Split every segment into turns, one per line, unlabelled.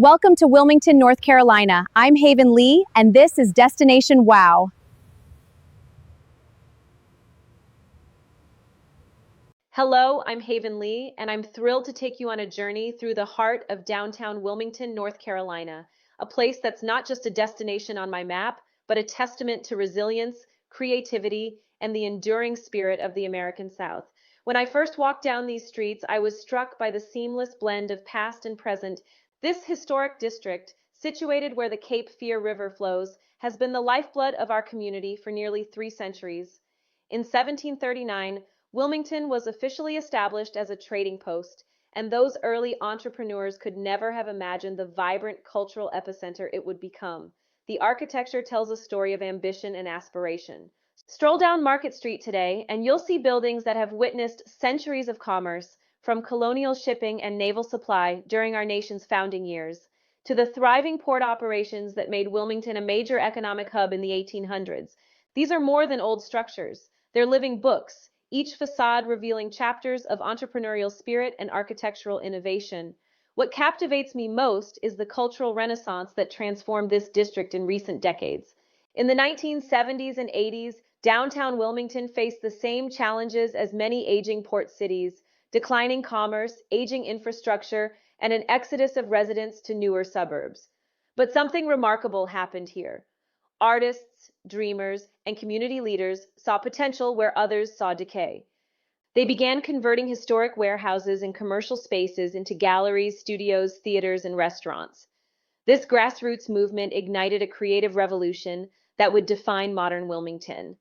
Welcome to Wilmington, North Carolina. I'm Haven Lee, and this is Destination Wow.
Hello, I'm Haven Lee, and I'm thrilled to take you on a journey through the heart of downtown Wilmington, North Carolina, a place that's not just a destination on my map, but a testament to resilience, creativity, and the enduring spirit of the American South. When I first walked down these streets, I was struck by the seamless blend of past and present. This historic district, situated where the Cape Fear River flows, has been the lifeblood of our community for nearly 3 centuries. In 1739, Wilmington was officially established as a trading post, and those early entrepreneurs could never have imagined the vibrant cultural epicenter it would become. The architecture tells a story of ambition and aspiration. Stroll down Market Street today, and you'll see buildings that have witnessed centuries of commerce, from colonial shipping and naval supply during our nation's founding years, to the thriving port operations that made Wilmington a major economic hub in the 1800s. These are more than old structures. They're living books, each facade revealing chapters of entrepreneurial spirit and architectural innovation. What captivates me most is the cultural renaissance that transformed this district in recent decades. In the 1970s and 80s, downtown Wilmington faced the same challenges as many aging port cities: declining commerce, aging infrastructure, and an exodus of residents to newer suburbs. But something remarkable happened here. Artists, dreamers, and community leaders saw potential where others saw decay. They began converting historic warehouses and commercial spaces into galleries, studios, theaters, and restaurants. This grassroots movement ignited a creative revolution that would define modern Wilmington.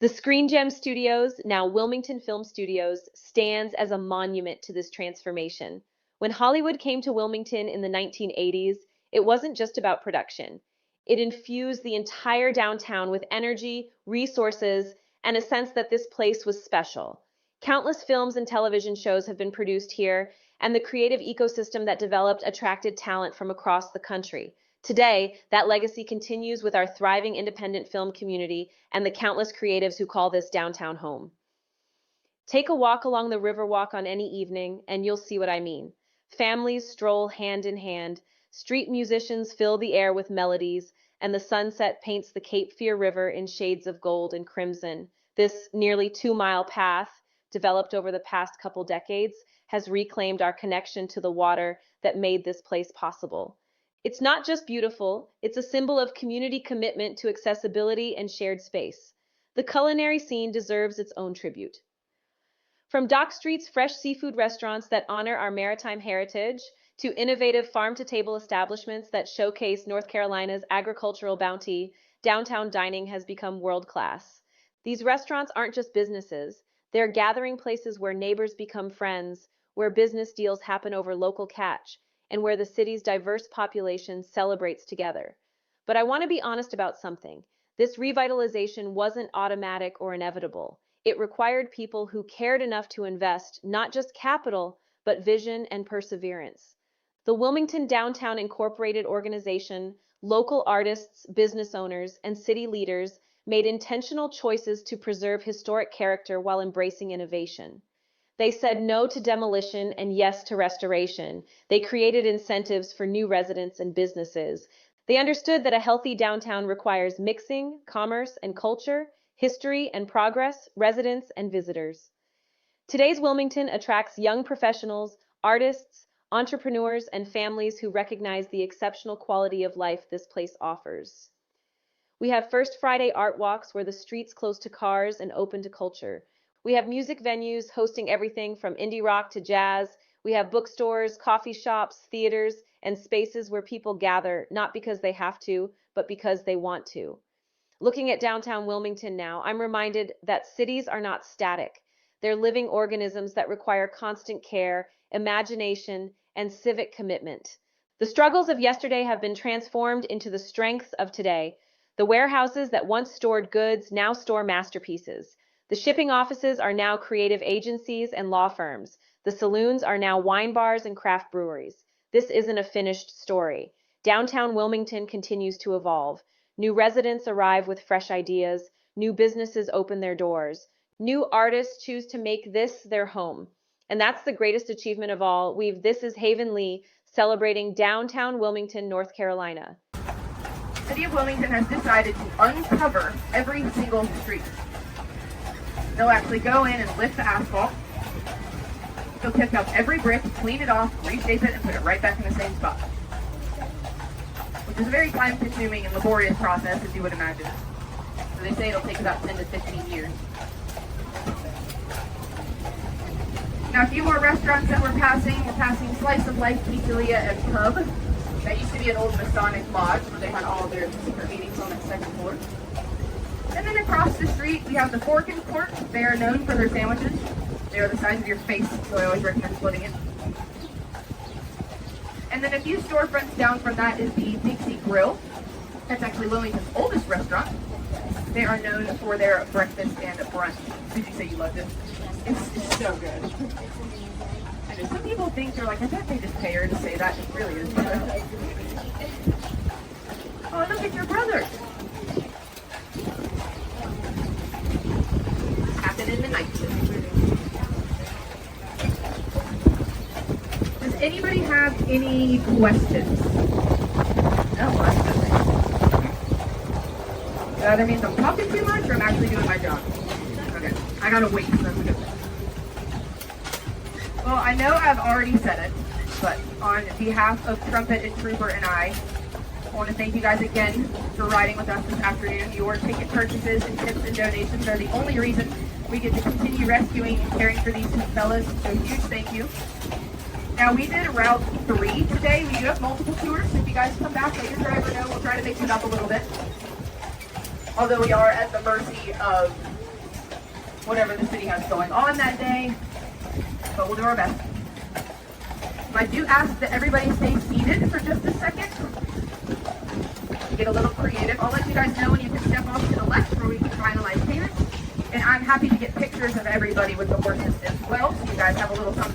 The Screen Gem Studios, now Wilmington Film Studios, stands as a monument to this transformation. When Hollywood came to Wilmington in the 1980s, it wasn't just about production. It infused the entire downtown with energy, resources, and a sense that this place was special. Countless films and television shows have been produced here, and the creative ecosystem that developed attracted talent from across the country. Today, that legacy continues with our thriving independent film community and the countless creatives who call this downtown home. Take a walk along the Riverwalk on any evening, and you'll see what I mean. Families stroll hand in hand, street musicians fill the air with melodies, and the sunset paints the Cape Fear River in shades of gold and crimson. This nearly 2-mile path, developed over the past couple decades, has reclaimed our connection to the water that made this place possible. It's not just beautiful, it's a symbol of community commitment to accessibility and shared space. The culinary scene deserves its own tribute. From Dock Street's fresh seafood restaurants that honor our maritime heritage, to innovative farm-to-table establishments that showcase North Carolina's agricultural bounty, downtown dining has become world-class. These restaurants aren't just businesses, they're gathering places where neighbors become friends, where business deals happen over local catch, and where the city's diverse population celebrates together. But I want to be honest about something. This revitalization wasn't automatic or inevitable. It required people who cared enough to invest not just capital, but vision and perseverance. The Wilmington Downtown Incorporated organization, local artists, business owners, and city leaders made intentional choices to preserve historic character while embracing innovation. They said no to demolition and yes to restoration. They created incentives for new residents and businesses. They understood that a healthy downtown requires mixing commerce and culture, history and progress, residents and visitors. Today's Wilmington attracts young professionals, artists, entrepreneurs, and families who recognize the exceptional quality of life this place offers. We have First Friday art walks where the streets close to cars and open to culture. We have music venues hosting everything from indie rock to jazz. We have bookstores, coffee shops, theaters, and spaces where people gather not because they have to, but because they want to. Looking at downtown Wilmington now, I'm reminded that cities are not static. They're living organisms that require constant care, imagination, and civic commitment. The struggles of yesterday have been transformed into the strengths of today. The warehouses that once stored goods now store masterpieces. The shipping offices are now creative agencies and law firms. The saloons are now wine bars and craft breweries. This isn't a finished story. Downtown Wilmington continues to evolve. New residents arrive with fresh ideas. New businesses open their doors. New artists choose to make this their home. And that's the greatest achievement of all. This is Haven Lee celebrating downtown Wilmington, North Carolina.
The City of Wilmington has decided to uncover every single street. They'll actually go in and lift the asphalt. They'll pick up every brick, clean it off, reshape it, and put it right back in the same spot. Which is a very time-consuming and laborious process, as you would imagine. So they say it'll take about 10 to 15 years. Now, a few more restaurants that we're passing Slice of Life Pizzeria and Pub. That used to be an old Masonic lodge where they had all of their secret meetings on that second floor. And then across the street, we have the Fork and Court. They are known for their sandwiches. They are the size of your face, so I always recommend splitting it. And then a few storefronts down from that is the Dixie Grill. That's actually Wilmington's oldest restaurant. They are known for their breakfast and brunch. Did you say you loved it? It's so good. I know some people think they're like, I bet they just pay her to say that. It really is good. Oh, look at your brother. Happened in the night. Does anybody have any questions? No, well, that's good. That either means I'm talking too much or I'm actually doing my job. Okay, I gotta wait, so that's a good thing. Well, I know I've already said it, but on behalf of Trumpet and Trooper and I want to thank you guys again for riding with us this afternoon. Your ticket purchases and tips and donations are the only reason we get to continue rescuing and caring for these two fellas, so huge thank you. Now, we did Route 3 today. We do have multiple tours. If you guys come back, let your driver know. We'll try to mix it up a little bit. Although we are at the mercy of whatever the city has going on that day, but we'll do our best. I do ask that everybody stay seated for just a second. Get a little creative. I'll let you guys know when you can step off to the left where we can finalize payments. And I'm happy to get pictures of everybody with the horses as well, so you guys have a little something